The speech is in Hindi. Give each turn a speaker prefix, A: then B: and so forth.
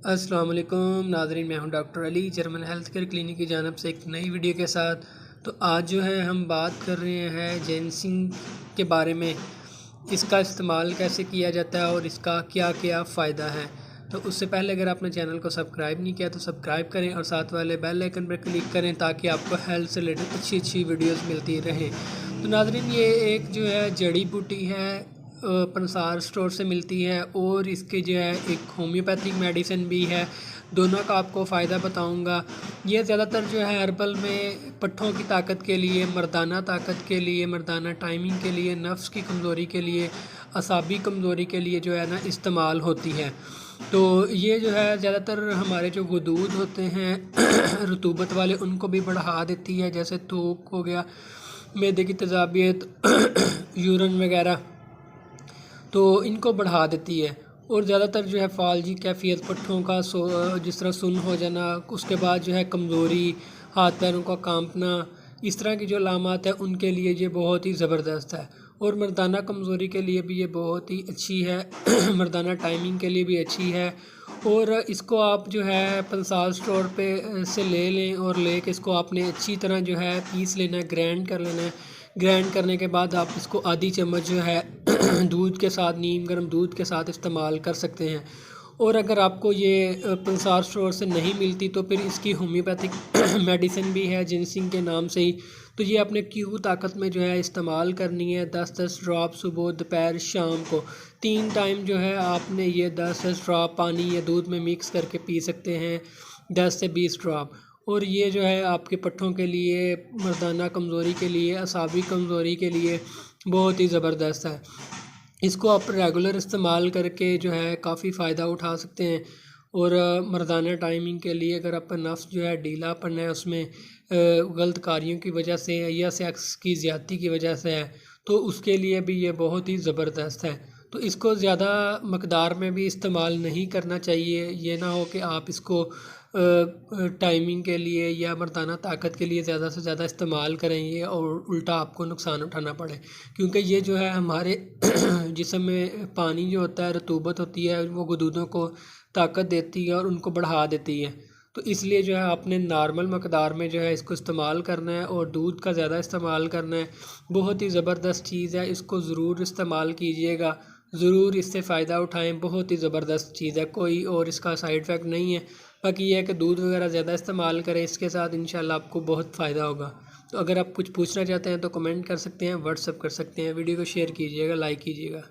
A: अस्सलाम वालेकुम नाज़रीन, मैं हूं doctor Ali German health care clinic की जानब से एक नई वीडियो के साथ। तो आज जो है हम बात कर रहे हैं जिनसिंग के बारे में, इसका इस्तेमाल कैसे किया जाता है और इसका क्या क्या फ़ायदा है। तो उससे पहले अगर आपने चैनल को सब्सक्राइब नहीं किया तो सब्सक्राइब करें और साथ वाले बेल आइकन पर क्लिक करें ताकि आपको हेल्थ से रिलेटेड अच्छी अच्छी वीडियोस मिलती रहें। तो नाज़रीन, ये एक जो है जड़ी बूटी है, पंसार स्टोर से मिलती है और इसके जो है एक होम्योपैथिक मेडिसिन भी है। दोनों का आपको फ़ायदा बताऊंगा। ये ज़्यादातर जो है हर्बल में पट्ठों की ताकत के लिए, मर्दाना ताकत के लिए, मर्दाना टाइमिंग के लिए, नफ्स की कमज़ोरी के लिए, असाबी कमज़ोरी के लिए जो है ना इस्तेमाल होती है। तो ये जो है ज़्यादातर हमारे जो गुदूद होते हैं रतूबत वाले, उनको भी बढ़ा देती है, जैसे थूक हो गया, मैदे की तेज़ाबियत यूरिन वगैरह, तो इनको बढ़ा देती है। और ज़्यादातर जो है फालजी कैफियत, पट्ठों का जिस तरह सुन हो जाना, उसके बाद जो है कमज़ोरी, हाथ पैरों का कांपना, इस तरह की जो अलामात है उनके लिए ये बहुत ही ज़बरदस्त है। और मर्दाना कमज़ोरी के लिए भी ये बहुत ही अच्छी है मर्दाना टाइमिंग के लिए भी अच्छी है। और इसको आप जो है पंसाल स्टोर पे से ले लें और लेके इसको आपने अच्छी तरह जो है पीस लेना है, ग्राइंड कर लेना है। ग्राइंड करने के बाद आप इसको आधी चम्मच जो है दूध के साथ, नीम गर्म दूध के साथ इस्तेमाल कर सकते हैं। और अगर आपको ये पंसार स्टोर से नहीं मिलती तो फिर इसकी होम्योपैथिक मेडिसिन भी है जिनसिंग के नाम से ही। तो ये अपने क्यू ताकत में जो है इस्तेमाल करनी है। 10-10 ड्रॉप सुबह, दोपहर, शाम को 3 टाइम जो है आपने ये 10-10 ड्रॉप पानी या दूध में मिक्स करके पी सकते हैं, 10 से 20 ड्रॉप। और ये जो है आपके पट्ठों के लिए, मर्दाना कमज़ोरी के लिए, असाबी कमज़ोरी के लिए बहुत ही ज़बरदस्त है। इसको आप रेगुलर इस्तेमाल करके जो है काफ़ी फ़ायदा उठा सकते हैं। और मर्दाना टाइमिंग के लिए अगर आपका नफ्स जो है ढीलापन है, उसमें गलत कार्यों की वजह से या सेक्स की ज़्यादती की वजह से है, तो उसके लिए भी ये बहुत ही ज़बरदस्त है। तो इसको ज़्यादा मकदार में भी इस्तेमाल नहीं करना चाहिए। ये ना हो कि आप इसको टाइमिंग के लिए या मर्दाना ताकत के लिए ज़्यादा से ज़्यादा इस्तेमाल करें ये, और उल्टा आपको नुकसान उठाना पड़े। क्योंकि ये जो है हमारे जिस्म में पानी जो होता है, रतूबत होती है, वो गुदूदों को ताकत देती है और उनको बढ़ा देती है। तो इसलिए जो है आपने नॉर्मल मकदार में जो है इसको इस्तेमाल करना है और दूध का ज़्यादा इस्तेमाल करना है। बहुत ही ज़बरदस्त चीज़ है, इसको ज़रूर इस्तेमाल कीजिएगा, ज़रूर इससे फ़ायदा उठाएं। बहुत ही ज़बरदस्त चीज़ है, कोई और इसका साइड इफ़ेक्ट नहीं है। बाकी ये है कि दूध वगैरह ज़्यादा इस्तेमाल करें इसके साथ, इंशाल्लाह आपको बहुत फ़ायदा होगा। तो अगर आप कुछ पूछना चाहते हैं तो कमेंट कर सकते हैं, व्हाट्सअप कर सकते हैं। वीडियो को शेयर कीजिएगा, लाइक कीजिएगा।